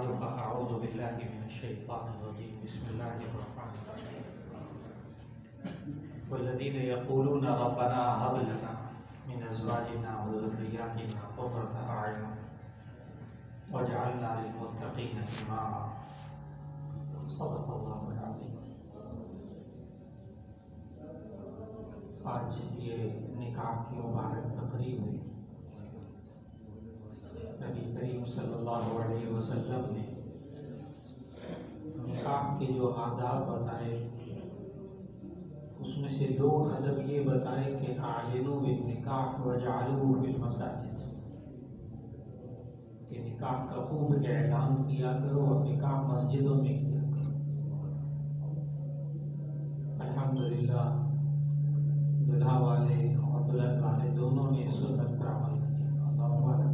بعد فأعوذ بالله من الشيطان الرجيم بسم الله الرحمن الرحيم والذين يقولون ربنا هب لنا من أزواجنا وذرياتنا قرة أعين واجعلنا للمتقين إماما صدق الله العظيم۔ آج یہ نکاح کی مبارک تقریب ہے۔ نبی کریم صلی اللہ علیہ وسلم نے نکاح کے جو آداب بتائے اس میں سے دو ادب یہ بتائے کہ اعلنوا بالنکاح وجعلوه بالمساجد، کہ نکاح کا خوب اعلان کیا کرو اور نکاح مسجدوں میں کیا کرو۔ الحمدللہ دلہا والے اور دلہن والے دونوں نے سنت پر عمل کیا، اللہ مبارک۔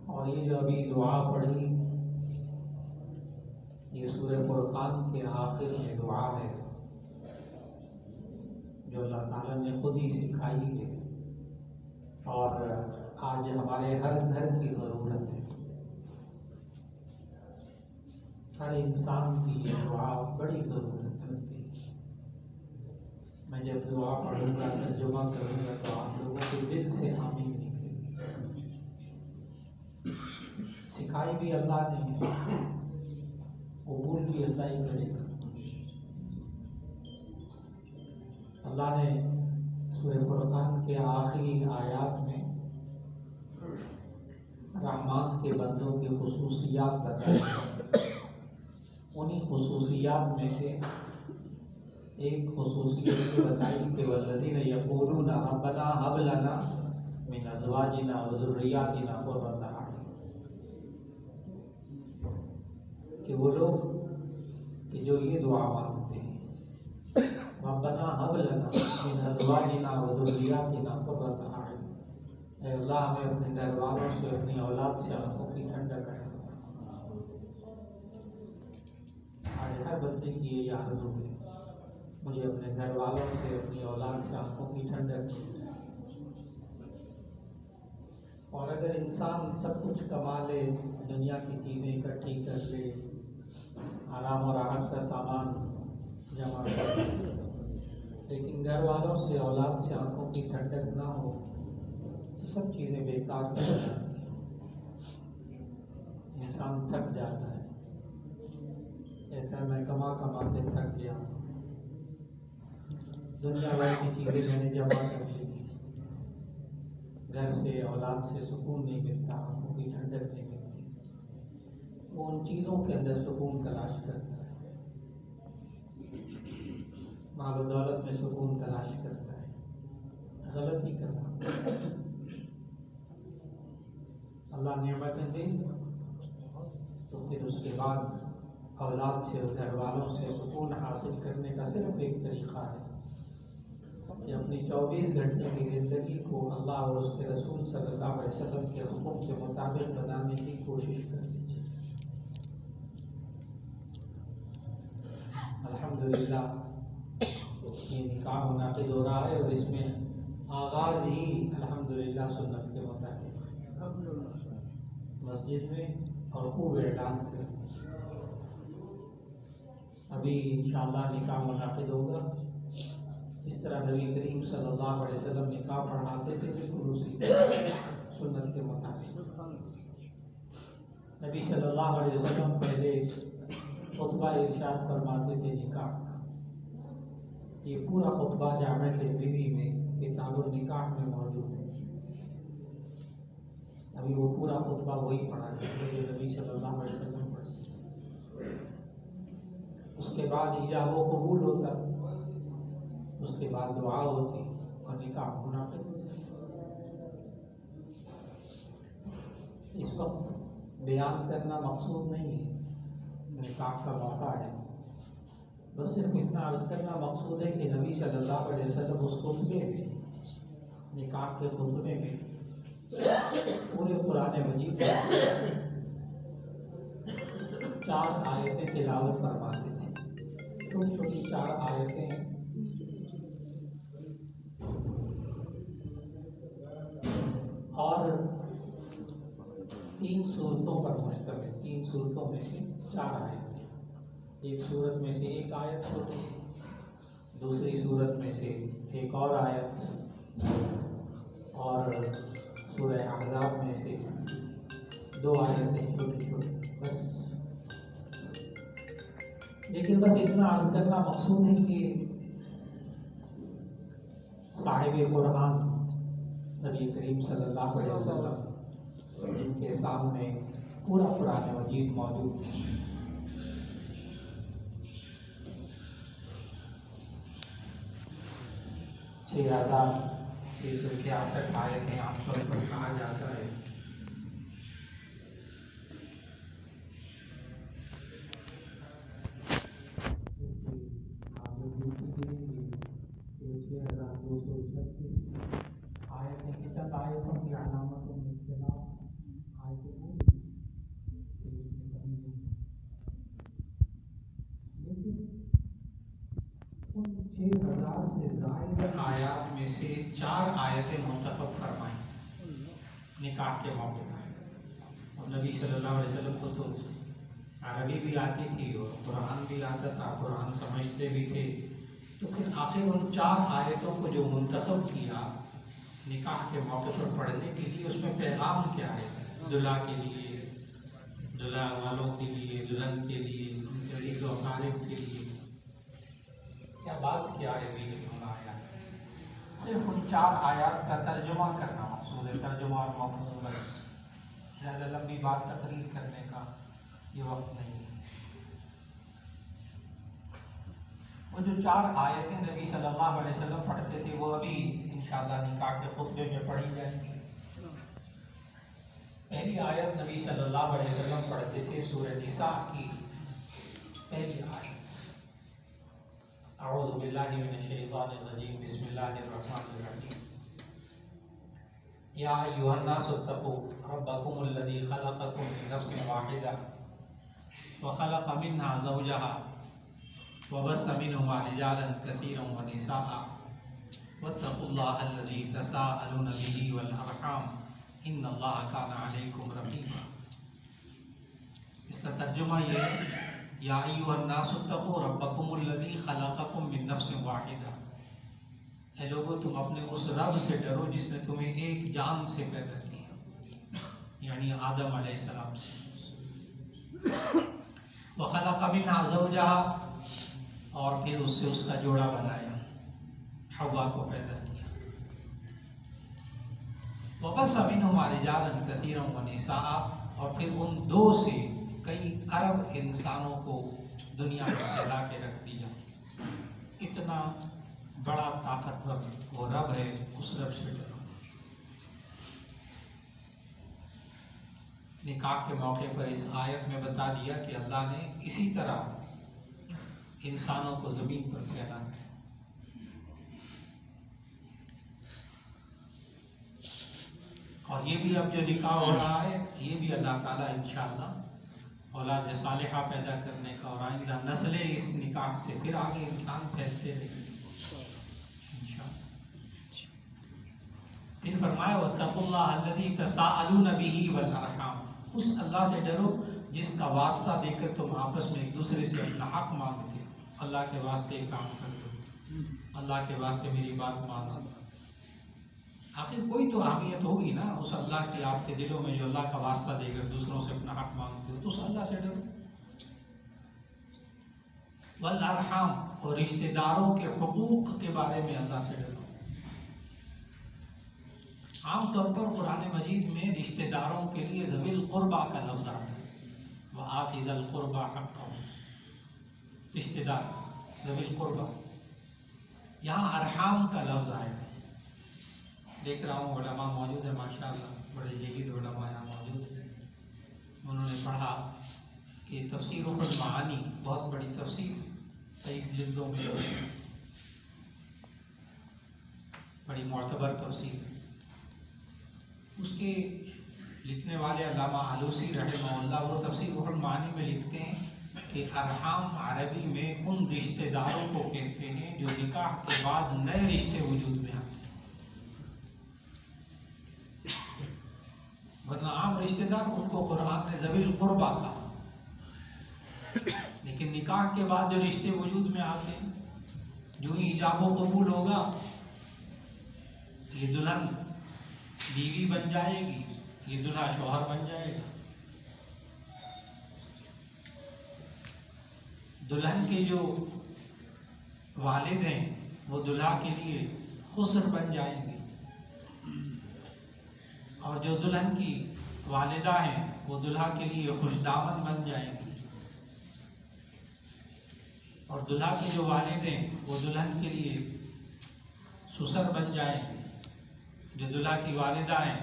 اور یہ جو ابھی دعا پڑھی یہ سورہ فرقان کے آخر میں دعا ہے جو اللہ تعالیٰ نے خود ہی سکھائی ہے اور آج ہمارے ہر گھر کی ضرورت ہے۔ ہر انسان کی یہ دعا بڑی ضرورت رکھتی ہے۔ میں جب دعا پڑھوں گا ترجمہ کروں گا تو آپ لوگوں کے دل سے آمین نکلے گی۔ سکھائی بھی اللہ نے ہے، قبول بھی اللہ ہی کرے گا۔ اللہ نے سورہ فرقان کے آخری آیات میں رحمان کے بندوں کی خصوصیات بتائی۔ انہی خصوصیات میں سے ایک خصوصیت یہ بتائی کہ والذین یقولون ربنا هب لنا من ازواجنا وذریاتنا قرۃ اعین، کہ وہ لوگ کہ جو یہ دعا مانگتے ہیں ربنا هب لنا من ازواجنا وذریاتنا قرۃ اعین، اے اللہ ہمیں اپنے گھر والوں سے اپنی اولاد سے آنکھوں کی ٹھنڈک کرے۔ آج ہر بندے کی یہ آرزو ہے، مجھے اپنے گھر والوں سے اپنی اولاد سے آنکھوں کی ٹھنڈک مل جائے۔ اور اگر انسان سب کچھ کما لے، دنیا کی چیزیں اکٹھی کر لے، آرام و راحت کا سامان جمع کر لے، لیکن گھر والوں سے اولاد سے آنکھوں کی ٹھنڈک نہ ہو، سب چیزیں بیکار ہو جاتی ہیں، انسان تھک جاتا ہے، کہتا ہے میں کما کما کے تھک گیا، دنیا بھر کی چیزیں میں نے جمع کر لی، گھر سے اولاد سے سکون نہیں ملتا، آنکھوں کی ٹھنڈک نہیں ملتی، وہ ان چیزوں کے اندر سکون تلاش کرتا ہے، مال و دولت میں سکون تلاش کرتا ہے، غلطی کرنا۔ اللہ نعمتیں دے تو پھر اس کے بعد اولاد سے اور گھر والوں سے سکون حاصل کرنے کا صرف ایک طریقہ ہے کہ اپنی 24 گھنٹے کی زندگی کو اللہ اور اس کے رسول صلی اللہ علیہ وسلم کے حکم کے مطابق بنانے کی کوشش کر لیجیے۔ الحمدللہ یہ نکاح منعقد ہو رہا ہے اور اس میں آغاز ہی الحمدللہ سنت کے مطابق مسجد میں اور خوب اعلان کریں۔ ابھی انشاءاللہ نکاح منعقد ہوگا، اس طرح نبی کریم صلی اللہ علیہ وسلم نکاح پڑھاتے تھے بالکل اسی سنت کے مطابق۔ نبی صلی اللہ علیہ وسلم پہلے خطبہ ارشاد فرماتے تھے نکاح کا، یہ پورا خطبہ جامع ترمذی میں کتاب النکاح میں موجود ہے۔ ابھی وہ پورا خطبہ وہی پڑھا جاتا ہے جو نبی صلی اللہ علیہ وسلم پڑھتے۔ اس کے بعد ایجاب و قبول ہوتا، اس کے بعد دعا ہوتی اور نکاح منعقد ہوتا۔ اس وقت بیان کرنا مقصود نہیں ہے، نکاح کا موقع ہے، بس صرف اتنا عرض کرنا مقصود ہے کہ نبی صلی اللہ علیہ وسلم اس خطبے میں، نکاح کے خطبے میں پورے قرآن مجید میں 4 آیتیں تلاوت فرماتے تھے، چھوٹی چھوٹی 4 آیتیں ہیں۔ اور 3 صورتوں پر مشتمل، 3 صورتوں میں سے 4 آیتیں، ایک صورت میں سے ایک آیت چھوٹی سی، دوسری صورت میں سے ایک اور آیت، اور سورہ احزاب میں سے 2 آیتیں چھوٹی چھوٹی بس۔ لیکن بس اتنا عرض کرنا مقصود ہے کہ صاحب قرآن نبی کریم صلی اللہ علیہ وسلم، جن کے سامنے پورا قرآن مجید موجود ہے، چھ 6,366 آیتیں عام طور پر کہا جاتا ہے۔ آیات میں سے 4 آیتیں منتخب فرمائیں نکاح کے موقع پر، اور نبی صلی اللہ علیہ وسلم کو تو عربی بھی آتی تھی اور قرآن بھی آتا تھا، قرآن سمجھتے بھی تھے، تو پھر آخر ان 4 آیتوں کو جو منتخب کیا نکاح کے موقع پر پڑھنے کے لیے، اس میں پیغام کیا ہے دلہا کے لیے، دلہا والوں کے لیے، دلہن کے لیے، ان کے عزیز و اقارب کے لیے، کیا بات کیا ہے دین میں آیا؟ صرف ان 4 آیات کا ترجمہ کرنا مقصود ہے، ترجمہ اور مفہوم بس، زیادہ لمبی بات تقریر کرنے کا یہ وقت نہیں ہے۔ وہ جو 4 آیتیں نبی صلی اللہ علیہ وسلم پڑھتے تھے وہ ابھی انشاءاللہ نکاح کے خطبے میں پڑھی جائیں گی۔ پہلی آیت نبی صلی اللہ علیہ وسلم پڑھتے تھے سورہ نساء کی پہلی آیت، اعوذ باللہ من الشیطان الرجیم، بسم اللہ الرحمن الرحیم، یا ایھا الناس اتقوا ربکم الذی خلقکم من نفس واحدہ وخلق منها زوجها وبث منهما رجالا كثيرا ونساء واتقوا الله الذي تساءلون به والارحام ان اللہ کان علیکم رقیبا۔ اس کا ترجمہ یہ ہے، یا ایھا الناس اتقوا ربکم الذی خلقکم من نفس واحدہ، اے لوگو تم اپنے اس رب سے ڈرو جس نے تمہیں ایک جان سے پیدا کیا، یعنی آدم علیہ السلام سے، وخلق منها زوجها، اور پھر اس سے اس کا جوڑا بنایا، حوا کو پیدا کیا، وبث منهما رجالا كثيرا ونساء، اور پھر ان 2 سے کئی ارب انسانوں کو دنیا میں پھیلا کے رکھ دیا۔ اتنا بڑا طاقتور وہ رب ہے، اس رب سے ڈرو۔ نکاح کے موقع پر اس آیت میں بتا دیا کہ اللہ نے اسی طرح انسانوں کو زمین پر پھیلا ہے۔ اور یہ بھی اب جو نکاح ہو رہا ہے یہ بھی اللہ تعالیٰ انشاءاللہ اولاد صالحہ پیدا کرنے کا، اور آئندہ نسلیں اس نکاح سے پھر آگے انسان پھیلتے رہیں انشاءاللہ۔ پھر فرمایا واتقوا اللہ الذی تساءلون به والارحام، اس اللہ سے ڈرو جس کا واسطہ دے کر تم آپس میں ایک دوسرے سے اپنا حق مانگتے ہو، اللہ کے واسطے ایک کام کر دو، اللہ کے واسطے میری بات مانو۔ آخر کوئی تو اہمیت ہوگی نا اس اللہ کی آپ کے دلوں میں جو اللہ کا واسطہ دے کر دوسروں سے اپنا حق مانگتے ہو، تو اس اللہ سے ڈرو۔ والارحام، اور رشتہ داروں کے حقوق کے بارے میں اللہ سے ڈرو۔ عام طور پر قرآن مجید میں رشتہ داروں کے لیے ذوی القربیٰ کا لفظ آتا ہے، وآت ذی القربیٰ حقہ، رشتہ دار ذوی القربیٰ، یہاں ارحام کا لفظ آئے گا۔ دیکھ رہا ہوں علماء موجود ہیں ماشاءاللہ، بڑے جلیل علماء یہاں موجود ہیں، انہوں نے پڑھا کہ تفسیر المعانی بہت بڑی تفسیر 23 جلدوں میں، بڑی معتبر تفسیر، اس کے لکھنے والے علامہ آلوسی رحمہ اللہ وہ تفسیر المعانی میں لکھتے ہیں کہ ارحام عربی میں ان رشتہ داروں کو کہتے ہیں جو نکاح کے بعد نئے رشتے وجود میں آتے ہیں۔ ورنہ عام رشتہ دار ان کو قرآن نے ذوی القربا کہا، لیکن نکاح کے بعد جو رشتے وجود میں آتے ہیں، جو ہی ایجاب و قبول ہوگا یہ دلہن بیوی بن جائے گی، یہ دلہا شوہر بن جائے گا۔ دلہن کے جو والد ہیں وہ دلہا کے لیے خسر بن جائیں گے، اور جو دلہن کی والدہ ہیں وہ دلہا کے لیے خوش دامن بن جائیں گی، اور دلہا کے جو والد ہیں وہ دلہن کے لیے سسر بن جائیں گے، جو دلہا کی والدہ ہیں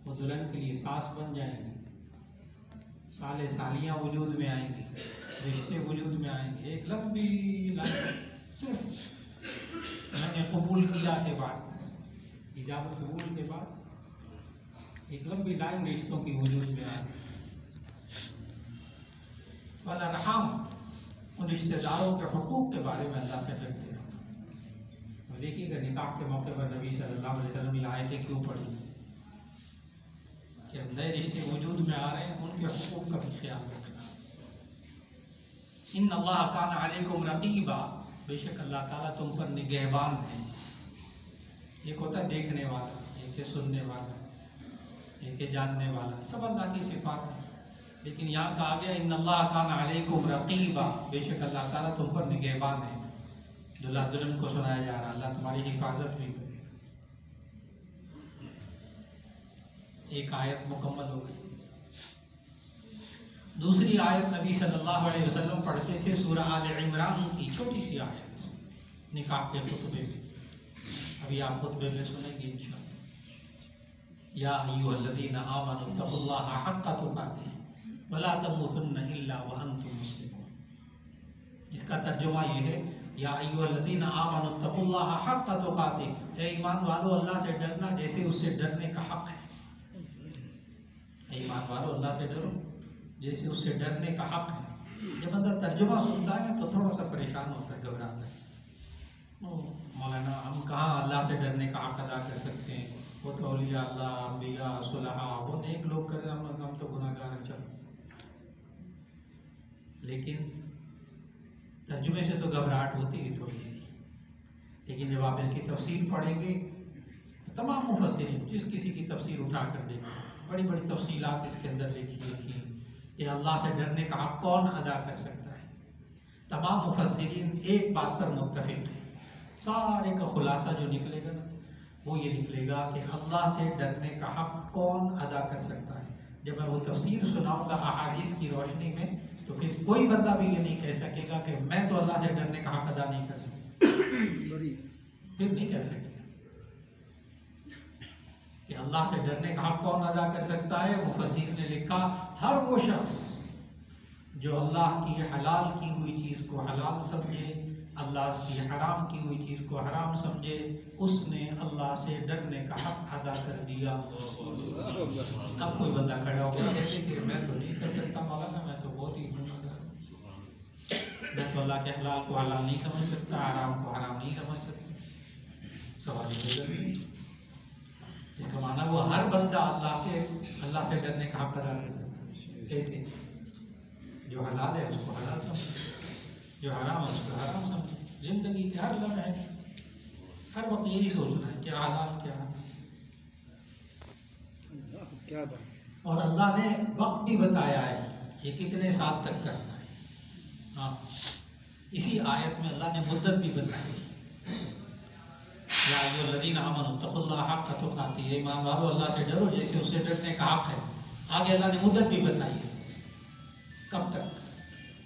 وہ دلہن کے لیے ساس بن جائیں گی، سالے سالیاں وجود میں آئیں گی، رشتے وجود میں آئیں گے۔ ایک لمبی لائن صرف میں نے قبول کیا کے بعد، ایجاب قبول کے بعد ایک لمبی لائن رشتوں کی وجود میں آئے۔ والارحام، ان رشتہ داروں کے حقوق کے بارے میں اللہ سے ڈرتے ہیں۔ دیکھیے گا نکاح کے موقع پر نبی صلی اللہ علیہ وسلم یہ آیتیں کیوں پڑھی کہ نئے رشتے وجود میں آ رہے ہیں، ان کے حقوق کا بھی خیال رکھنا۔ ان اللہ کان علیکم رقیبا، بے شک اللہ تعالیٰ تم پر نگہبان ہے۔ ایک ہوتا ہے دیکھنے والا، ایک ہے سننے والا، ایک ہے جاننے والا، سب اللہ کی صفات ہے، لیکن یہاں کہا گیا ان اللہ کان علیکم رقیبا، بے شک اللہ تعالیٰ تم پر نگہبان ہے۔ دلہا دلہن کو سنایا جا رہا اللہ تمہاری حفاظت بھی کرے۔ ایک آیت مکمل ہو گئی۔ دوسری آیت نبی صلی اللہ علیہ وسلم پڑھتے تھے سورہ آل عمران کی چھوٹی سی آیت، نکاح کے خطبے میں، ابھی آپ خطبے میں سنیں گے انشاءاللہ۔ یا ایھا الذین آمنوا اتقوا اللہ حق تقاتہ ولا تموتن الا وانتم مسلمون۔ اس کا ترجمہ یہ ہے یا ایھا الذین آمنوا اتقوا اللہ حق تقاتہ، اے ایمان والو اللہ سے ڈرنا جیسے اس سے ڈرنے کا حق ہے۔ اے ایمان والو اللہ سے ڈرو جیسے اس سے ڈرنے کا حق ہے۔ جب بندہ ترجمہ سنتا ہے تو تھوڑا سا پریشان ہوتا ہے، گھبراتا ہے، مولانا ہم کہاں اللہ سے ڈرنے کا حق ادا کر سکتے ہیں؟ وہ تو اولیاء اللہ، انبیاء، صلحاء، وہ نیک لوگ کریں، ہم تو گناہ گار ہیں۔ چلو، لیکن ترجمے سے تو گھبراہٹ ہوتی ہے تھوڑی سی، لیکن جب آپ اس کی تفسیر پڑھیں گے، تمام مفسرین جس کسی کی تفسیر اٹھا کر دیکھیں، بڑی بڑی تفصیلات اس کے اندر لکھی کہ اللہ سے ڈرنے کا حق کون ادا کر سکتا ہے۔ تمام مفسرین ایک بات پر متفق ہیں، سارے کا خلاصہ جو نکلے گا نا وہ یہ نکلے گا کہ اللہ سے ڈرنے کا حق کون ادا کر سکتا ہے۔ جب میں وہ تفسیر سناؤں گا احادیث کی روشنی میں تو پھر کوئی بندہ بھی یہ نہیں کہہ سکے گا کہ میں تو اللہ سے ڈرنے کا حق ادا نہیں کر سکتا، پھر نہیں کہہ سکے گا کہ اللہ سے ڈرنے کا حق کون ادا کر سکتا ہے۔ مفسرین نے لکھا ہر وہ شخص جو اللہ کی حلال کی ہوئی چیز کو حلال سمجھے، اللہ کی حرام کی ہوئی چیز کو حرام سمجھے، اس نے اللہ سے ڈرنے کا حق ادا کر دیا۔ اب کوئی بندہ کھڑا ہو گیا کہتے کہ میں تو نہیں کر سکتا مولانا، میں تو بہت ہی گناہگار ہوں، میں تو اللہ کے حلال کو حلال نہیں سمجھ سکتا، حرام کو حرام نہیں سمجھ سکتا۔ سوال یہ اس کا معنی وہ ہر بندہ اللہ سے ڈرنے کا حق ادا کر سکتا ہے۔ کیسے؟ جو حلال ہے اس کو حلال سمجھے، جو حرام ہے اس کو حرام سمجھے۔ زندگی کے ہر لمحے ہر وقت یہی سوچنا ہے کیا حلال کیا حرام۔ اور اللہ نے وقت بھی بتایا ہے یہ کتنے سال تک کرنا ہے۔ ہاں، اسی آیت میں اللہ نے مدت بھی بتائی ہے، یا ایھا الذین آمنوا اتقوا اللہ حق تقاتہ، ایمان والو اللہ سے ڈرو جیسے اس سے ڈرنے کا حق ہے۔ آگے اللہ نے مدت بھی بتائی ہے کب تک،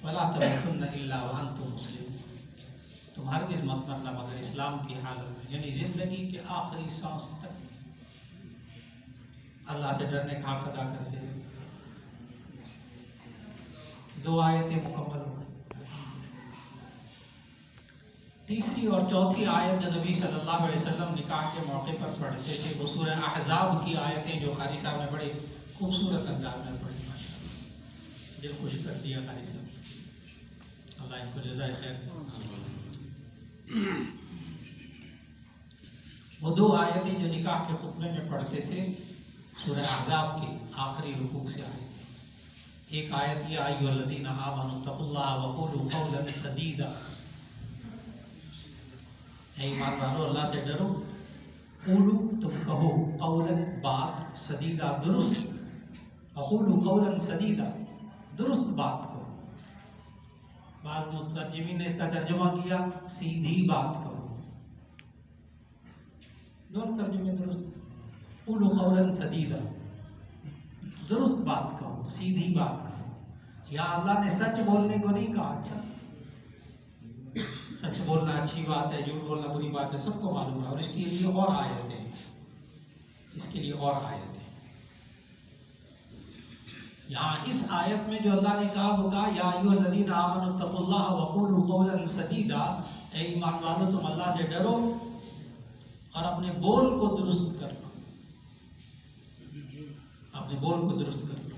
ولا تموتن الا وانتم مسلمون، تم ہرگز مت مرنا مگر اسلام کی حالت میں، یعنی زندگی کے آخری سانس تک اللہ سے ڈرنے کا حق ادا کرتے ہوئے۔ دو آیتیں مکمل ہو گئی۔ تیسری اور چوتھی آیت جو نبی صلی اللہ علیہ وسلم نکاح کے موقع پر پڑھتے تھے وہ سورہ احزاب کی آیتیں جو قاری صاحب نے بڑے خوبصورت انداز میں پڑھی، ماشاءاللہ دل خوش کر دیا قاری صاحب، اللہ ان کو جزائے خیر۔ وہ دو آیتیں جو نکاح کے خطبے میں پڑھتے تھے سورہ احزاب کی، آخری رکوع سے آئے. ایک آیت یا ایھا الذین آمنوا اتقوا اللہ وقولوا قولا سدیدا، اے ایمان والو اللہ سے ڈرو، قولو تم کہو، قولا بات، سدیدا درست، وقولوا قولا سدیدا درست بات کہو. بعض مترجمین نے اس کا ترجمہ کیا سیدھی بات کہو. دونوں ترجمے درست. قولوا قولا سدیدا درست بات کہو، سیدھی بات کہو. یا اللہ نے سچ بولنے کو نہیں کہا. اچھا سچ بولنا اچھی بات ہے، جھوٹ بولنا بری بات ہے، سب کو معلوم ہے. اور اس کے لیے اور آیتیں ہیں، اس کے لیے اور آیتیں. یہاں اس آیت میں جو اللہ نے کہا وہ کہا یا ایھا الذین آمنوا اتقوا اللہ وقولوا قولا سدیدا، اے ایمان والو تم اللہ سے ڈرو اور اپنے بول کو درست کر لو. اپنے بول کو درست کر لو،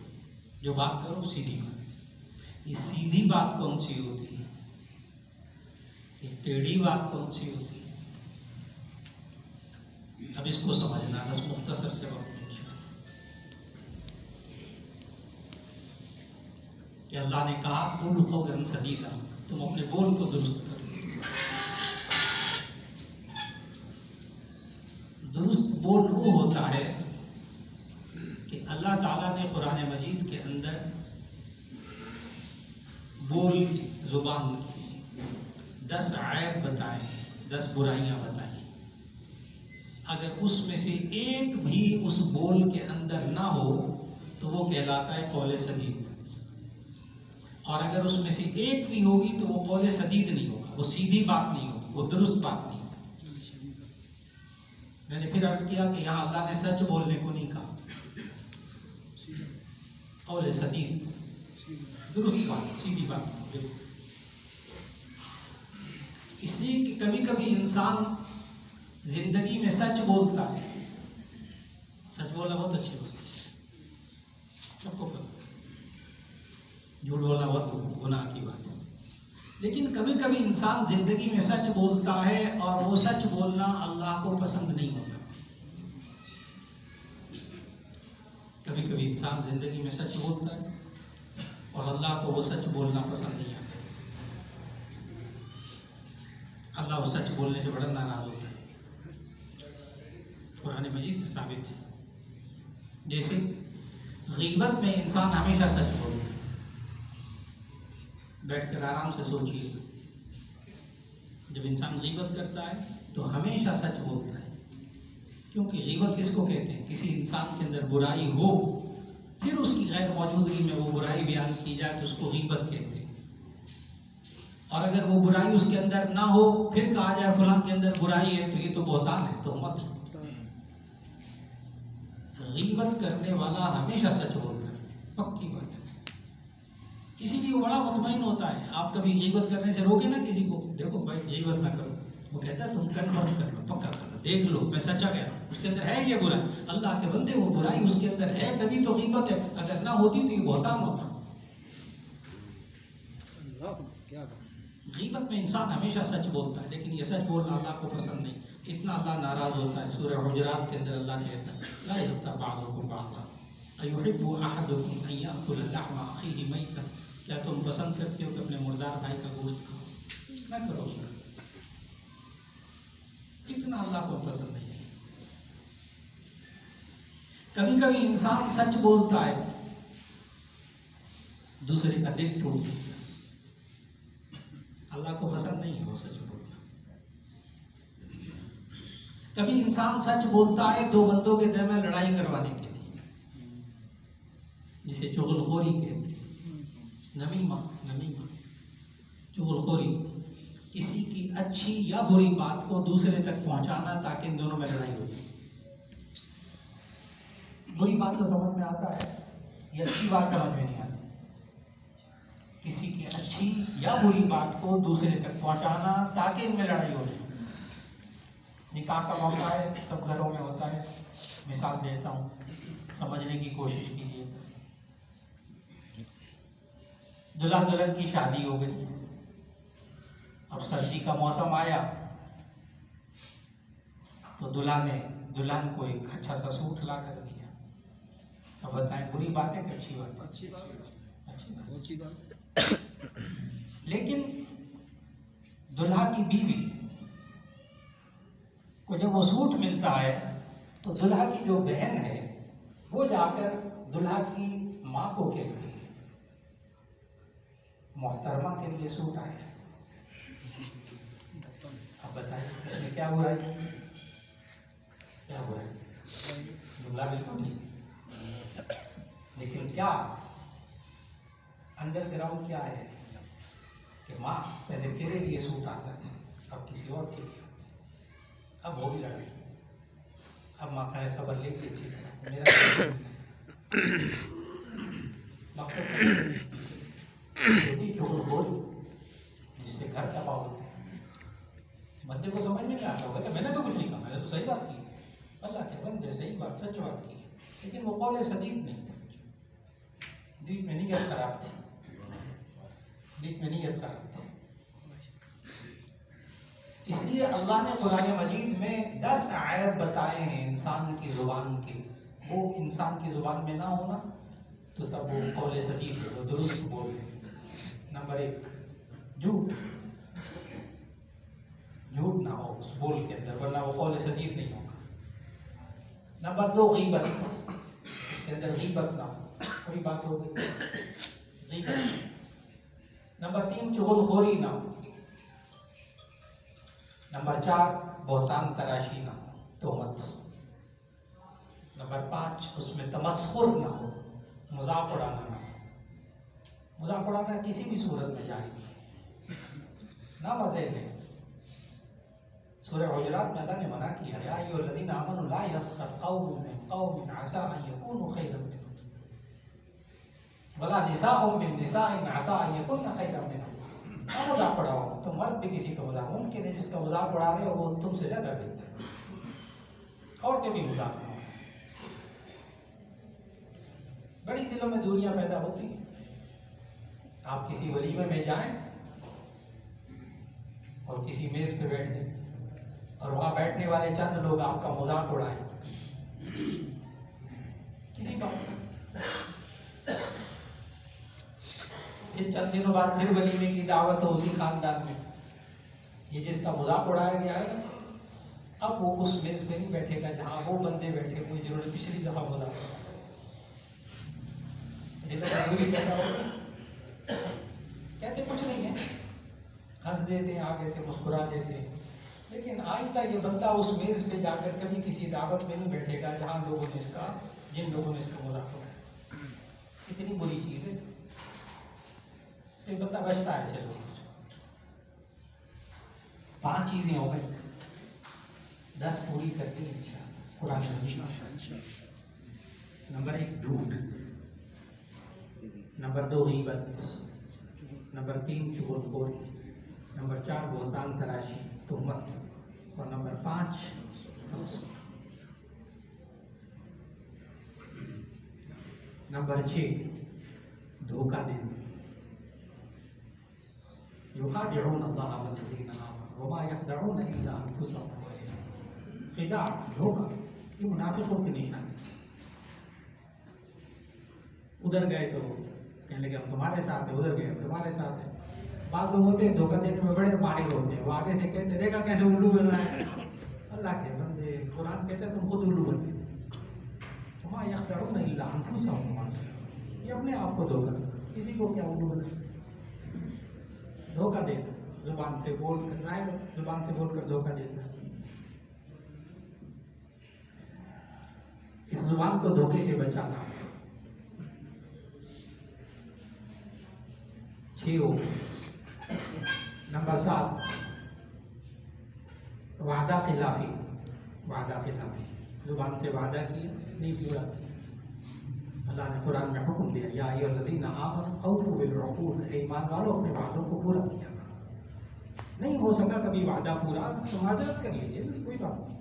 جو بات کرو سیدھی بات. یہ سیدھی بات کون سی ہوتی ہے؟ یہ ٹیڑھی بات کون سی ہوتی ہے؟ اب اس کو سمجھنا بس مختصر سے وقت میں کہ اللہ نے کہا قولوا قولا سدیدا، تم اپنے بول کو درست کرو. درست بول وہ ہوتا ہے کہ اللہ تعالیٰ نے قرآن مجید کے اندر بول کی زبان کی 10 عیب بتائے، 10 برائیاں بتائیں. اگر اس میں سے ایک بھی اس بول کے اندر نہ ہو تو وہ کہلاتا ہے قول سدید. اور اگر اس میں سے ایک بھی ہوگی تو وہ قول سدید نہیں ہوگا، وہ سیدھی بات نہیں ہوگی، وہ درست بات نہیں ہوگی. میں نے پھر عرض کیا کہ یہاں اللہ نے سچ بولنے کو نہیں کہا، قول سدید درست بات، سیدھی بات. اس لیے کہ کبھی کبھی انسان زندگی میں سچ بولتا ہے. سچ بولنا بہت اچھی بات ہے، سب کو پتہ. جھوٹ بولنا بہت گناہ کی بات ہے. لیکن کبھی کبھی انسان زندگی میں سچ بولتا ہے اور وہ سچ بولنا اللہ کو پسند نہیں ہوتا. کبھی کبھی انسان زندگی میں سچ بولتا ہے اور اللہ کو وہ سچ بولنا پسند نہیں آتا. اللہ وہ سچ بولنے سے بڑا ناراض ہوتا ہے. قرآن مجید سے ثابت ہے. جیسے غیبت میں انسان ہمیشہ سچ بولتا ہے. بیٹھ کر آرام سے سوچیے، جب انسان غیبت کرتا ہے تو ہمیشہ سچ بولتا ہے. کیونکہ غیبت کس کو کہتے ہیں؟ کسی انسان کے اندر برائی ہو پھر اس کی غیر موجودگی میں وہ برائی بیان کی جائے تو اس کو غیبت کہتے ہیں. اور اگر وہ برائی اس کے اندر نہ ہو پھر کہا جائے فلاں کے اندر برائی ہے تو یہ تو بہتان ہے، تہمت ہے. غیبت کرنے والا ہمیشہ سچ بولتا ہے، پکی بات ہے. اسی لیے وہ بڑا مطمئن ہوتا ہے. آپ کبھی غیبت کرنے سے روکے نا کسی کو، دیکھو بھائی غیبت نہ کرو، وہ کہتا ہے تم کنفرم کر لو، پکا کر لو، دیکھ لو میں سچا کہہ رہا ہوں، اس کے اندر ہے یہ برائی. اللہ کے بندے وہ برائی اس کے اندر ہے تبھی تو غیبت ہے، اگر نہ ہوتی تو یہ بہتان ہوتا. غیبت میں انسان ہمیشہ سچ بولتا ہے، لیکن یہ سچ بولنا اللہ کو پسند نہیں. اتنا اللہ ناراض ہوتا ہے. سورہ حجرات کے اندر اللہ کہتا ہے لا یغتب بعضکم بعضا ایحب احدکم ان یاکل لحم اخیہ میتا. کیا تم پسند کرتے ہو کہ اپنے مردار بھائی کا گوشت کھاؤ؟ نہ کرو. اتنا اللہ کو پسند نہیں ہے. کبھی کبھی انسان سچ بولتا ہے، دوسرے کا دل ٹوٹ دیتا ہے. اللہ کو پسند نہیں ہے وہ سچ بولنا. کبھی انسان سچ بولتا ہے دو بندوں کے درمیان لڑائی کروانے کے لیے، جسے چغل خوری کہتے ہیں. نمیمہ چغل خوری، کسی کی اچھی یا بری بات کو دوسرے تک پہنچانا تاکہ ان دونوں میں لڑائی ہو جائے. بری بات تو سمجھ میں آتا ہے، یہ اچھی بات سمجھ میں نہیں آتی. کسی کی اچھی یا بری بات کو دوسرے تک پہنچانا تاکہ ان میں لڑائی ہو جائے. نکاح کا موقع ہے، سب گھروں میں ہوتا ہے. مثال دیتا ہوں، سمجھنے کی کوشش کیجیے. دلہا دلہن کی شادی ہو گئی، اب سردی کا موسم آیا تو دلہا نے دلہن کو ایک اچھا سا سوٹ لا کر دیا. اب بتائیں بری بات ہے کہ اچھی بات؟ اچھی بات، اچھی بات. لیکن دلہا کی بیوی کو جب وہ سوٹ ملتا ہے تو دلہا کی جو بہن ہے وہ جا کر دلہا کی ماں کو کہتی ہے محترمہ کے لیے سوٹ آیا. اب بتائیے اس میں کیا ہوا ہے؟ کیا ہوا ہے؟ جملہ بالکل ٹھیک، لیکن کیا انڈر گراؤنڈ کیا ہے کہ ماں پہلے تیرے لیے سوٹ آتا تھا، اب کسی اور کے لیے. اب وہ بھی لڑائی. اب ماں خیر خبر لے کے میرا مقصد جس سے گھر تباہ ہوتے ہیں. بندے کو سمجھ میں نہیں آتا ہوگا کہ میں نے تو کچھ نہیں کہا، میں نے تو صحیح بات کی. اللہ کے بندے صحیح بات، سچ بات کی، لیکن وہ قول سدید نہیں تھا. دل میں نیت خراب تھی، دل میں نیت خراب تھی. اس لیے اللہ نے قرآن مجید میں 10 عیب بتائے ہیں انسان کی زبان کے. وہ انسان کی زبان میں نہ ہونا تو تب وہ قول سدید ہے، وہ درست بول. نمبر 1 جھوٹ نہ ہو اس بول کے اندر، ورنہ وہ قول سدید نہیں ہوگا. نمبر 2 غیبت، اس کے اندر غیبت نہ ہو، کوئی بات ہو گئی غیبت. نمبر 3 چغلخوری نہ ہو. نمبر 4 بہتان تراشی نہ ہو، تہمت. نمبر 5 اس میں تمسخر نہ ہو، مذاق اڑانا نہ ہو. مذاق اڑانا کسی بھی صورت میں جائز نہیں، نہ مزے لیں. سورہ حجرات میں اللہ نے منع کیا یا ایھا الذین آمنوا لا یسخر قوم من قوم عسى ان یکونوا خیرا منهم ولا نساء من نساء عسى ان یکن خیرا منهم. نہ مذاق اڑاؤ. تم مرد بھی کسی کا مذاق، ممکن ہے جس کا مذاق اڑا رہے ہو وہ تم سے زیادہ بہتر ہے. عورتیں بھی مذاق نہ ہو. بڑی دلوں میں دوریاں پیدا ہوتی ہیں. آپ کسی ولیمے میں جائیں اور کسی میز پہ بیٹھیں اور وہاں بیٹھنے والے چند لوگ آپ کا مذاق اڑائیں کسی بات. پھر چند دنوں بعد پھر ولیمے کی دعوت ہو اسی خاندان میں، یہ جس کا مذاق اڑایا گیا ہے اب وہ اس میز پہ نہیں بیٹھے گا جہاں وہ بندے بیٹھے ہوئے جنہوں نے پچھلی دفعہ مذاق اڑایا. پیدا ہو کہتے کچھ نہیں ہے، ہنس دیتے ہیں، آگے سے مسکرا دیتے ہیں، لیکن آئندہ یہ بندہ اس میز پہ جا کر کبھی کسی دعوت میں نہیں بیٹھے گا جہاں لوگوں نے جن لوگوں نے اس کا مذاق اڑایا. اتنی بری چیز ہے. یہ بندہ بچتا ہے. چلو 5 چیزیں ہو گئی، 10 پوری کرتی ہیں قرآن شریف. نمبر 1 جھوٹ. نمبر 2 غیبت. نمبر 3 چغلخوری. نمبر 4 بہتان تراشی تہمت. اور نمبر 5 نمبر 6 دھوکہ دینا. یخادعون اللہ والذین آمنوا وما یخدعون الا انفسهم. خداع، دھوکہ، یہ منافقوں کی نشانی. ادھر گئے تو کہنے لگے ہم تمہارے ساتھ ہیں، ادھر گئے ہم تمہارے ساتھ ہیں. بعض لوگ ہوتے ہیں دھوکہ دینے میں بڑے ماہر ہوتے ہیں، وہ آگے سے کہتے دیکھا کیسے الو بن رہا ہے. اللہ کے بندے، قرآن کہتے ہیں تم خود الو بن گئے. وما یخدعون الا انفسهم. یہ اپنے آپ کو دھوکہ، کسی کو کیا الو بنا. دھوکہ دیتا، زبان سے بول کر، زبان سے بول کر دھوکہ دیتا. اس زبان کو دھوکے سے بچانا. 6 ہو. نمبر 7 وعدہ خلافی. وعدہ خلافی، زبان سے وعدہ کیا نہیں پورا. اللہ نے قرآن میں حکم دیا یا ایھا الذین آمنوا اوفوا بالعقود. ایمان والوں اپنے وعدوں کو پورا کیا. نہیں ہو سکا کبھی وعدہ پورا تو معذرت کر لیجیے، کوئی بات نہیں.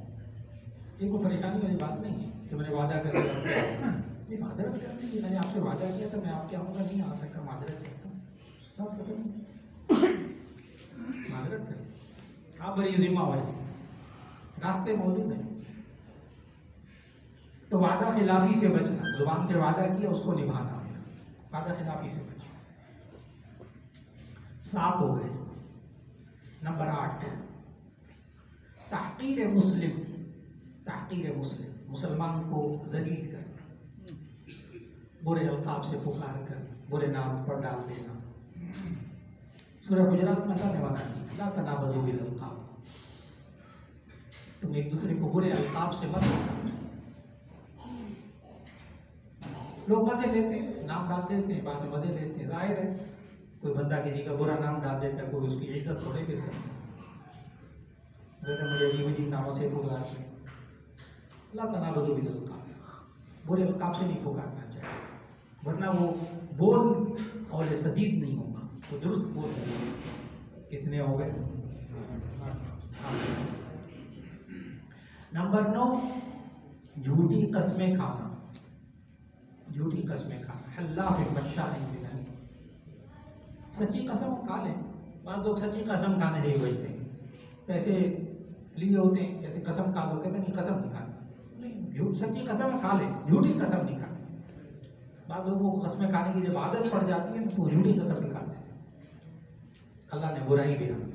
یہ کوئی پریشانی والی بات نہیں ہے کہ میں نے وعدہ کر دیا. یہ معذرت کر لیجیے، میں نے آپ سے وعدہ کیا تھا میں آپ کے آؤں گا، نہیں آ سکا، معذرت کرتا ہوں. معذرت کریں. آپ بڑی ذمہ والی، راستے موجود ہیں. تو وعدہ خلافی سے بچنا، زبان سے وعدہ کیا اس کو نبھانا، وعدہ خلافی سے بچنا۔ 7 ہو گئے۔ نمبر 8، تحقیر مسلم، تحقیر مسلم، مسلمان کو ذلیل کرنا، برے القاب سے پکار کر برے نام پر ڈال دینا۔ سورہ حجرات میں اللہ نے منع کی، لا تنابزوا بالالقاب، تم ایک دوسرے کو برے القاب سے مت پکارو۔ لوگ مزے لیتے ہیں، نام ڈال دیتے ہیں، بعد میں مزے لیتے ہیں۔ ظاہر ہے کوئی بندہ کسی کا برا نام ڈال دیتا ہے، کوئی اس کی عزت تھوڑے کرتا ہے، مجھے عجیب عجیب ناموں سے پکارتے ہیں۔ لا تنابزوا بالالقاب، برے القاب سے نہیں پکارنا چاہیے، ورنہ وہ بول قول سدید نہیں ہوگا، وہ درست بول نہیں ہوگا۔ کتنے ہو گئے؟ نمبر 9، جھوٹی قسمیں کھانا، جھوٹی قسمیں کھانا، حلاف مشاء بنمیم، سچی قسم کھا لیں۔ بعض لوگ سچی قسم کھانے سے ہی بچتے ہیں، پیسے لیے ہوتے ہیں، کہتے ہیں قسم کھا لو، کہتے ہیں نہیں قسم نہیں کھانی، سچی قسم کھا لیں، جھوٹی قسم نہیں کھانی۔ بعض لوگوں کو قسمیں کھانے کی جب عادت پڑ جاتی ہے تو وہ جھوٹی قسم کھاتے ہیں، اللہ نے برائی بھی ہم۔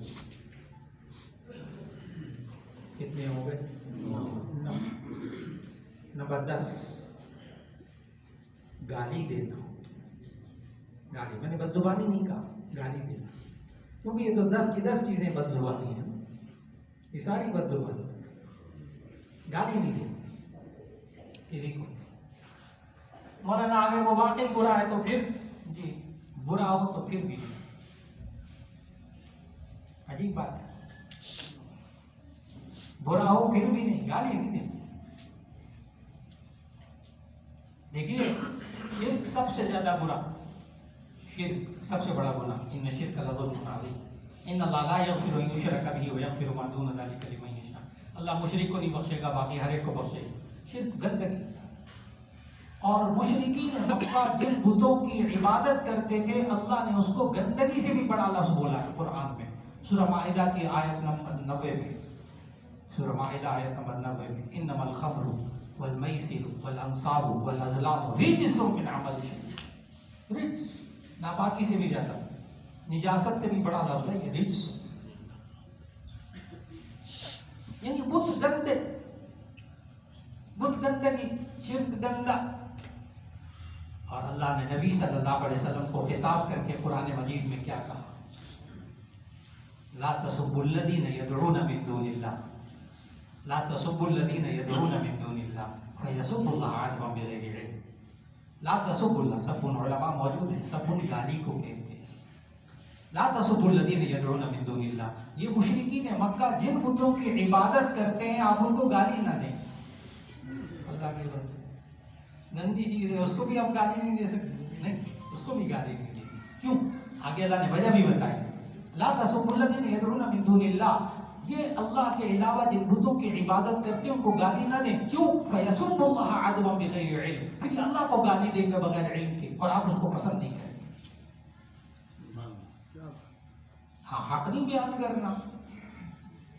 کتنے ہو گئے؟ نمبر 10، گالی دینا، گالی، میں نے بد زبانی نہیں کہا، گالی دینا، کیونکہ یہ تو 10 کی 10 چیزیں بد زبانی ہیں، یہ ساری بد زبانی۔ گالی نہیں دینی کسی کو۔ مولانا اگر وہ واقعی برا ہے تو پھر جی برا ہو تو پھر بھی عجیب بات ہے، برا ہو پھر بھی نہیں، گالی نہیں دینی۔ دیکھیے شرک سب سے زیادہ برا، شرک سب سے بڑا گناہ، ان الشرک لظلم عظیم، ان اللہ لا یغفر ان یشرک بہ ویغفر ما دون ذلک لمن یشاء، اللہ مشرک کو نہیں بخشے گا، باقی ہر ایک کو بخشے گا۔ شرک گندگی، اور مشرکین مکہ جن بتوں کی عبادت کرتے تھے اللہ نے اس کو گندگی سے بھی بڑا لفظ بولا ہے قرآن میں، سورہ مائدہ کی آیت نمبر 90 میں، سورہ مائدہ آیت نمبر 90 میں، انما الخمر والمیسر والانصاب والازلام رجس من عمل الشیطان، رجس ناپاکی سے بھی زیادہ، نجاست سے بھی بڑا لفظ ہے یہ رجس، یعنی بت گندے، بت گندگی، شرک گندا۔ اور اللہ نے نبی صلی اللہ علیہ وسلم کو خطاب کر کے قرآن مجید میں کیا کہا؟ لا تسبوا الذین یدعون من دون اللہ، لا تسبوا الذین یدعون من دون اللہ فیسبوا اللہ عدوا بغیر علم، لا تسبوا اللہ، سبن علماء موجود ہیں، سبن گالی کو کہتے ہیں، لا تسبوا الذین یدعون من دون اللہ، یہ مشرکین مکہ جن بتوں کی عبادت کرتے ہیں آپ ان کو گالی نہ دیں، اللہ کی بات گندی چیز ہے، اس کو بھی آپ گالی نہیں دے سکتے، نہیں اس کو بھی گالی نہیں دیں، کیوں؟ آگے اللہ نے وجہ بھی بتائی، لا تسبوا الذین یدعون من دون اللہ، یہ اللہ کے علاوہ جن بتوں کی عبادت کرتے ہیں ان کو گالی نہ دیں، کیوں؟ فیسبوا اللہ عدوا بغیر علم، پھر یہ اللہ کو گالی دیں گے بغیر علم کے، اور آپ اس کو پسند نہیں کریں گے۔ ہاں حق نہیں بیان کرنا،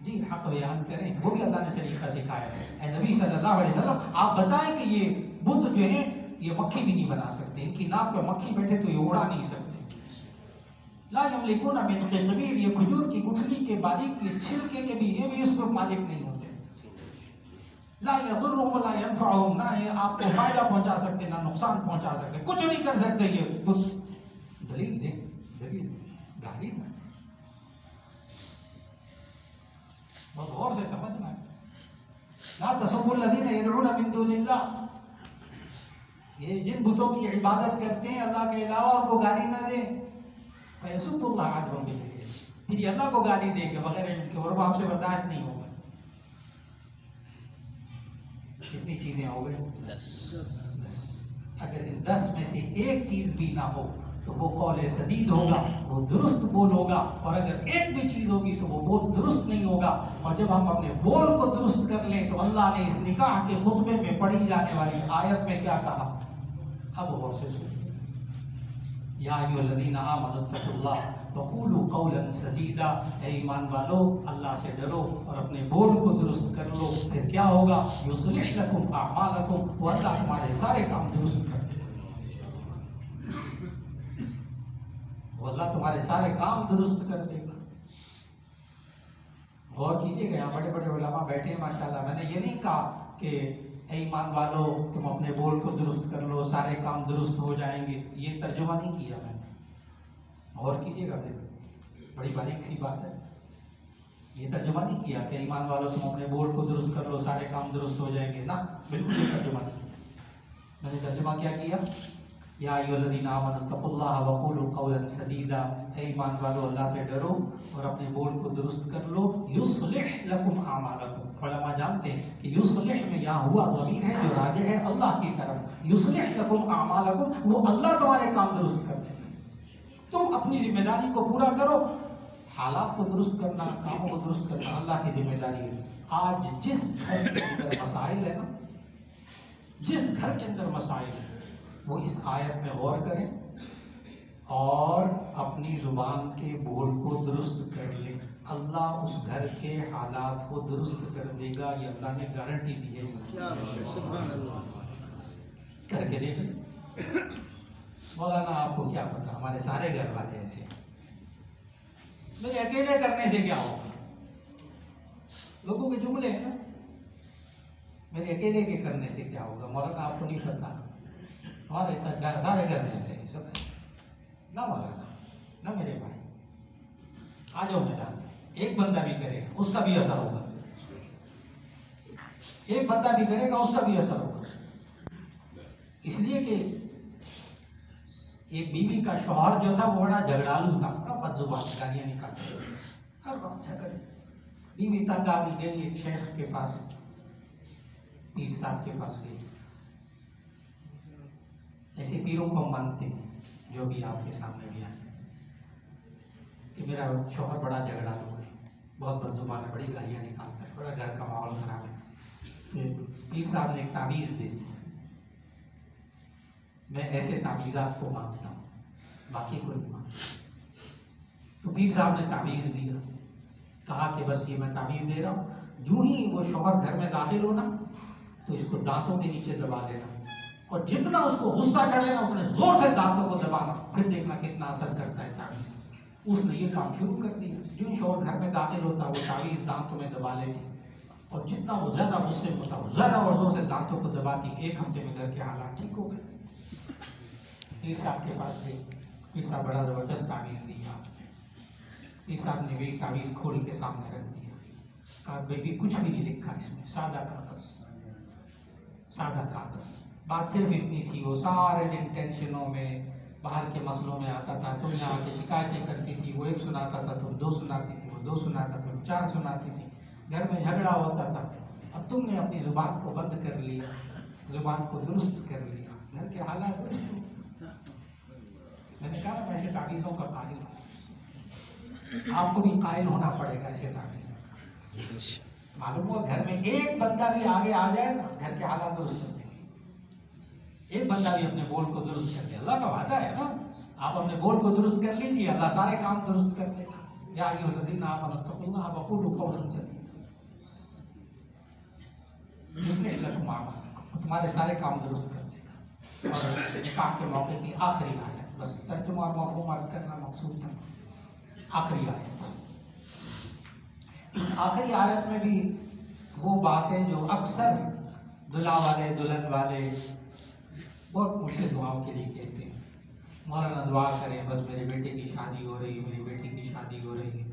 جی حق بیان کریں، وہ بھی اللہ نے طریقہ سکھایا ہے۔ اے نبی صلی اللہ علیہ وسلم آپ بتائیں کہ یہ بت جو ہیں یہ مکھی بھی نہیں بنا سکتے، ان کی ناک پہ مکھی بیٹھے تو یہ اڑا نہیں سکتے، لا یملکون من قطمیر، یہ کھجور کی گٹھلی کے باریک چھلکے کے بھی یہ بھی اس پر مالک نہیں ہوتے، لا یضرهم ولا ينفعهم، نہ یہ آپ کو فائدہ پہنچا سکتے نہ نقصان پہنچا سکتے، کچھ نہیں کر سکتے یہ بت۔ دلیل دیں، دلیل گالی نہ، بہت غور سے سمجھنا ہے۔ لا تسبوا الذین یدعون من دون اللہ، یہ جن بتوں کی عبادت کرتے ہیں اللہ کے علاوہ ان کو گالی نہ دیں، فیسبوا اللہ عدوا بغیر علم، پھر یہ اللہ کو گالی دیں گے بغیر علم کے، اور وہ آپ سے برداشت نہیں ہوگا۔ کتنی چیزیں ہو گئی؟ 10۔ اگر ان 10 میں سے ایک چیز بھی نہ ہو تو وہ قول سدید ہوگا، وہ درست بول ہوگا، اور اگر ایک بھی چیز ہوگی تو وہ بول درست نہیں ہوگا۔ اور جب ہم اپنے بول کو درست کر لیں تو اللہ نے اس نکاح کے خطبے میں پڑھی جانے والی آیت میں کیا کہا؟ اب غور سے سنیں، یا ایھا الذین آمنوا اتقوا اللہ وقولوا قولا سدیدا، اے ایمان والو اللہ سے ڈرو اور اپنے بول کو درست کر لو، پھر کیا ہوگا؟ یصلح لکم اعمالکم، وہ اللہ تمہارے سارے کام درست کر دے گا، وہ اللہ تمہارے سارے کام درست کر دے گا۔ غور کیجیے گا، یہاں بڑے بڑے علماء بیٹھے ہیں ماشاءاللہ، میں نے یہ نہیں کہا کہ اے ایمان والو تم اپنے بول کو درست کر لو سارے کام درست ہو جائیں گے، یہ ترجمہ نہیں کیا میں نے، غور کیجیے گا، بڑی باریک سی بات ہے، یہ ترجمہ نہیں کیا کہ ایمان والو تم اپنے بول کو درست کر لو سارے کام درست ہو جائیں گے، نا، بالکل یہ ترجمہ نہیں کیا۔ میں نے ترجمہ کیا یا ایھا الذین آمنوا اتقوا اللہ وقولوا قولا سدیدا، اے ایمان والو اللہ سے ڈرو اور اپنے بول کو درست کر لو، یصلح لکم اعمالکم، علماء جانتے ہیں کہ یصلح میں یہاں ہوا ضمیر ہے جو راجع ہے اللہ کی طرف، یصلح لکم اعمالکم، وہ اللہ تمہارے کام درست کر دے، تم اپنی ذمہ داری کو پورا کرو، حالات کو درست کرنا، کاموں کو درست کرنا اللہ کی ذمہ داری ہے۔ آج جس گھر کے اندر مسائل ہے نا، جس گھر کے اندر مسائل ہے، وہ اس آیت میں غور کریں اور اپنی زبان کے بول کو درست کر لیں، اللہ اس گھر کے حالات کو درست کر دے گا، یہ اللہ نے گارنٹی دی ہے، کر کے دیکھیں۔ مولانا آپ کو کیا پتا، ہمارے سارے گھر والے ایسے ہیں، میرے اکیلے کرنے سے کیا ہوگا، لوگوں کے جملے ہیں نا، میرے اکیلے کے کرنے سے کیا ہوگا، مولانا آپ کو نہیں پتا، ہمارے سارے گھر میں ایسے سب نہ مولانا، نہ میرے بھائی، آ جاؤ میدان، ایک بندہ بھی کرے گا اس کا بھی اثر ہوگا، ایک بندہ بھی کرے گا اس کا بھی اثر ہوگا، اس لیے کہ ایک بیوی کا شوہر جو تھا وہ بڑا جھگڑالو تھا، بد زبان گالیاں نکالتا، ہر وقت جھگڑے، بیوی تنگ آ گئی، ایک شیخ کے پاس، پیر صاحب کے پاس گئی، ایسے پیروں کو مانتے ہیں جو بھی آپ کے سامنے بھی آئے کہ میرا شوہر بڑا جھگڑالو ہے، بہت بد زبان ہے، بڑی گالیاں نکالتا ہے، بڑا گھر کا ماحول خراب ہے، پیر صاحب نے ایک تعویذ دے دی، میں ایسے تعویذات کو مانتا ہوں، باقی کو نہیں مانتا، تو پیر صاحب نے تعویذ دیا، کہا کہ بس یہ میں تعویذ دے رہا ہوں، جو ہی وہ شوہر گھر میں داخل ہونا تو اس کو دانتوں کے نیچے دبا لینا، اور جتنا اس کو غصہ چڑھے نا اتنے زور سے دانتوں کو دبانا، پھر دیکھنا کتنا اثر کرتا ہے تعویذ۔ اس نے یہ کام شروع کر دیا، جو شوہر گھر میں داخل ہوتا وہ تعویذ دانتوں میں دبا لیتی، اور جتنا وہ زیادہ غصے میں ہوتا وہ زیادہ اور زور سے دانتوں کو دباتی، ایک ہفتے میں گھر کے حالات ٹھیک ہو گئے۔ پیر صاحب کے پاس گئے، پیر صاحب بڑا زبردست تعویذ دیا، پیر صاحب نے وہی تعویذ کھول کے سامنے رکھ دیا، کہا بیٹی کچھ بھی نہیں لکھا اس میں، سادہ کاغذ، سادہ کاغذ، بات صرف اتنی تھی، وہ سارے دن ٹینشنوں میں باہر کے مسئلوں میں آتا تھا، تم یہاں کے شکایتیں کرتی تھی، وہ ایک سناتا تھا تم دو سناتی تھی، وہ دو سناتا تھا تم چار سناتی تھی، گھر میں جھگڑا ہوتا تھا، اب تم نے اپنی زبان کو بند کر لیا، زبان کو درست کر لیا، گھر کے حالات درست ہو۔ میں نے کہا میں ایسے تعویذوں کا قائل ہوں، آپ کو بھی قائل ہونا پڑے گا ایسے تعویذ، معلوم ہوا گھر میں ایک بندہ بھی آگے آ جائے نا گھر کے حالات درست ہو جائیں گے، ایک بندہ بھی اپنے بول کو درست کر دے، اللہ کا وعدہ ہے نا، آپ اپنے بول کو درست کر لیجیے، اللہ سارے کام درست کر دے گا۔ یا ایھا الذین آمنوا اتقوا اللہ وقولوا قولا سدیدا، یصلح لکم اعمالکم، تمہارے سارے کام درست کر دے گا۔ اور نکاح کے موقع کی آخری آیت، بس ترجمہ اور مفہوم عرض کرنا مقصود تھا، آخری آیت، اس آخری آیت میں بھی وہ باتیں جو اکثر دلہا والے دلہن والے بہت مشکل دعاؤں کے لیے کہتے ہیں، مولانا دعا کریں بس میرے بیٹے کی شادی ہو رہی ہے، میری بیٹی کی شادی ہو رہی ہے،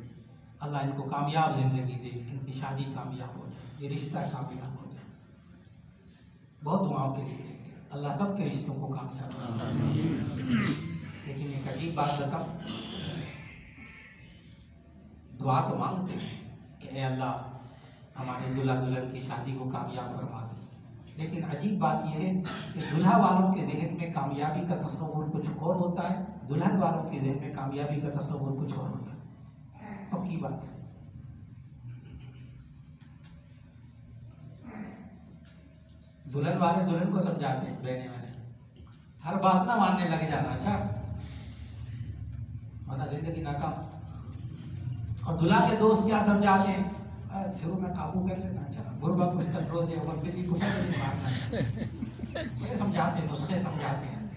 اللہ ان کو کامیاب زندگی دے، ان کی شادی کامیاب ہو جائے، یہ رشتہ کامیاب ہو جائے، بہت دعاؤں کے لیے کہتے ہیں، اللہ سب کے رشتوں کو کامیاب کرے۔ لیکن ایک عجیب بات بتاؤں، دعا تو مانگتے ہیں کہ اے اللہ ہمارے دلہا دلہن کی شادی کو کامیاب فرما دے، لیکن عجیب بات یہ ہے کہ دلہا والوں کے ذہن میں کامیابی کا تصور کچھ اور ہوتا ہے، دلہن والوں کے ذہن میں کامیابی کا تصور کچھ اور ہوتا ہے، پکی بات ہے۔ دلہن والے دلہن کو سمجھاتے ہیں، بہنیں والے ہر بات نہ ماننے لگ جانا، اچھا ورنہ زندگی ناکام. اور دلہا کے دوست کیا سمجھاتے ہیں؟ پھر میں قابو کر لینا, اچھا گربا پشتن روزے اور بلی پشتن نہیں مارنا. یہ سمجھاتے ہیں, نسخے سمجھاتے ہیں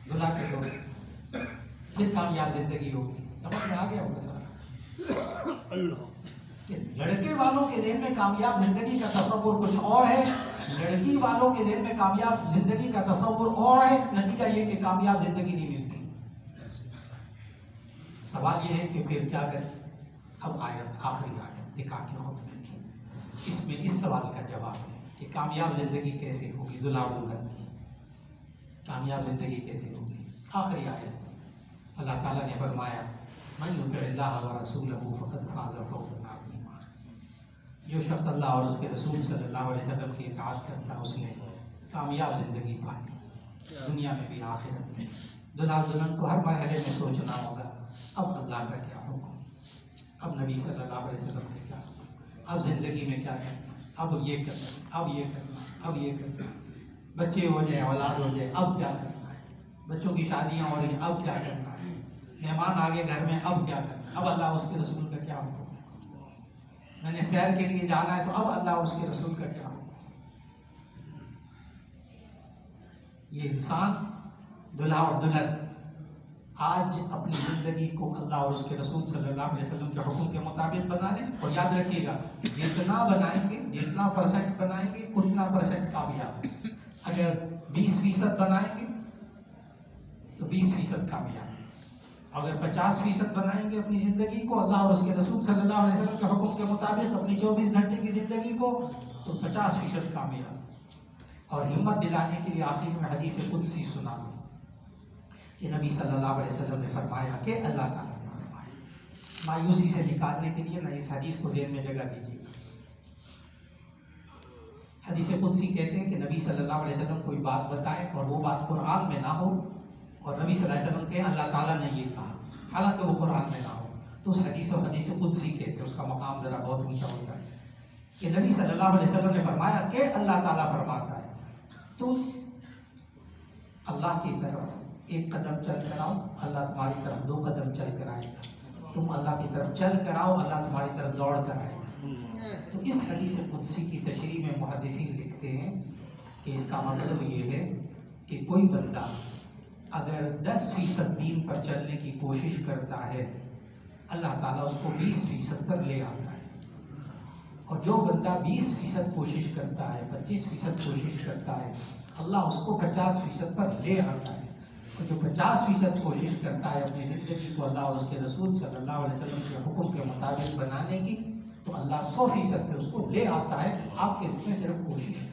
دلہا کے دوست. پھر کامیاب زندگی ہوگی. سمجھ میں آ گیا ہوگا سر کہ لڑکے والوں کے ذہن میں کامیاب زندگی کا تصور کچھ اور ہے, لڑکی والوں کے ذہن میں کامیاب زندگی کا تصور اور ہے. نتیجہ یہ کہ کامیاب زندگی نہیں ملتی. سوال یہ ہے کہ پھر کیا کریں؟ اب آیت, آخری آیت نکاح کے خطبے کی, اس میں اس سوال کا جواب ہے کہ کامیاب زندگی کیسے ہوگی دلہا اور دلہن کی. کامیاب زندگی کیسے ہوگی؟ آخری آیت اللہ تعالیٰ نے فرمایا من یطع اللہ ورسولہ فقد فاز فوزا عظیما. جو شخص اللہ اور اس کے رسول صلی اللہ علیہ وسلم کی اطاعت کرتا ہے اس نے کامیاب زندگی پائی, دنیا میں بھی آخرت میں. دلہا دلہن کو ہر مرحلے میں سوچنا ہوگا, اب اللہ کا کیا حکم, اب نبی صلی اللہ علیہ وسلم نے کیا, اب زندگی میں کیا کرنا, اب یہ کرنا, اب یہ کرنا, اب یہ کرنا. بچے ہو جائے, اولاد ہو جائے, اب کیا کرنا ہے. بچوں کی شادیاں ہو رہی ہیں, اب کیا کرنا ہے. مہمان آگے گھر میں, اب کیا کرنا, اب اللہ اس کے رسول کا کیا حکم ہے. میں نے سیر کے لیے جانا ہے تو اب اللہ اس کے رسول کا کیا حکم ہے. یہ انسان دلہا اور دلہن آج اپنی زندگی کو اللہ اور اس کے رسول صلی اللہ علیہ وسلم کے حکم کے مطابق بنا لیں. اور یاد رکھیے گا جتنا بنائیں گے, جتنا پرسنٹ بنائیں گے اتنا پرسنٹ کامیاب. اگر 20% بنائیں گے تو 20% کامیاب. اگر 50% بنائیں گے اپنی زندگی کو اللہ اور اس کے رسول صلی اللہ علیہ وسلم کے حکم کے مطابق اپنی 24 گھنٹے کی زندگی کو, تو 50% کامیاب. اور ہمت دلانے کے لیے آخر میں حدیث قدسی سنا دوں کہ نبی صلی اللہ علیہ وسلم نے فرمایا کہ اللہ تعالیٰ نے فرمایا, مایوسی سے نکالنے کے لیے نہ اس حدیث کو ذہن میں جگہ دیجیے. حدیث قدسی کہتے ہیں کہ نبی صلی اللہ علیہ وسلم کوئی بات بتائے اور وہ بات قرآن میں نہ ہو, اور نبی صلی اللہ علیہ وسلم کہیں اللہ تعالیٰ نے یہ کہا حالانکہ وہ قرآن میں نہ ہو, تو اس حدیث کو حدیث قدسی کہتے ہیں. اس کا مقام ذرا بہت اونچا ہوتا ہے کہ نبی صلی اللہ علیہ وسلم نے فرمایا کہ اللہ تعالیٰ فرماتا ہے تو اللہ کی طرف ایک قدم چل کر آؤ, اللہ تمہاری طرف 2 قدم چل کر آئے گا. تم اللہ کی طرف چل کر آؤ, اللہ تمہاری طرف دوڑ کر آئے گا. تو اس حدیث قدسی کی تشریح میں محدثین لکھتے ہیں کہ اس کا مطلب یہ ہے کہ کوئی بندہ اگر 10% دین پر چلنے کی کوشش کرتا ہے اللہ تعالیٰ اس کو 20% پر لے آتا ہے. اور جو بندہ 20% کوشش کرتا ہے, 25% کوشش کرتا ہے, اللہ اس کو 50% پر لے آتا ہے. اور جو 50% کوشش کرتا ہے اپنی زندگی کو اللہ اور اس کے رسول صلی اللہ علیہ وسلم کے حکم کے مطابق بنانے کی, تو اللہ 100% پہ اس کو لے آتا ہے. آپ کے اس میں صرف کوشش ہے.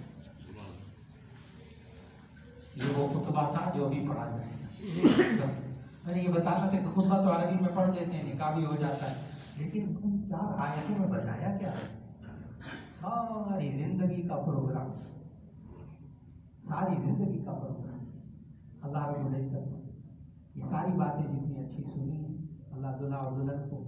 یہ وہ خطبہ تھا جو ابھی پڑھا جائے. بس میں نے یہ بتانا تھا کہ خطبہ تو عربی میں پڑھ دیتے ہیں, نکاح بھی ہو جاتا ہے, لیکن ان 4 آیتوں میں بتایا کیا ہے؟ ساری زندگی کا پروگرام, ساری زندگی کا پروگرام. اللہ رب العزت یہ ساری باتیں جتنی اچھی سنی ہیں, اللہ دلہا اور دلہن کو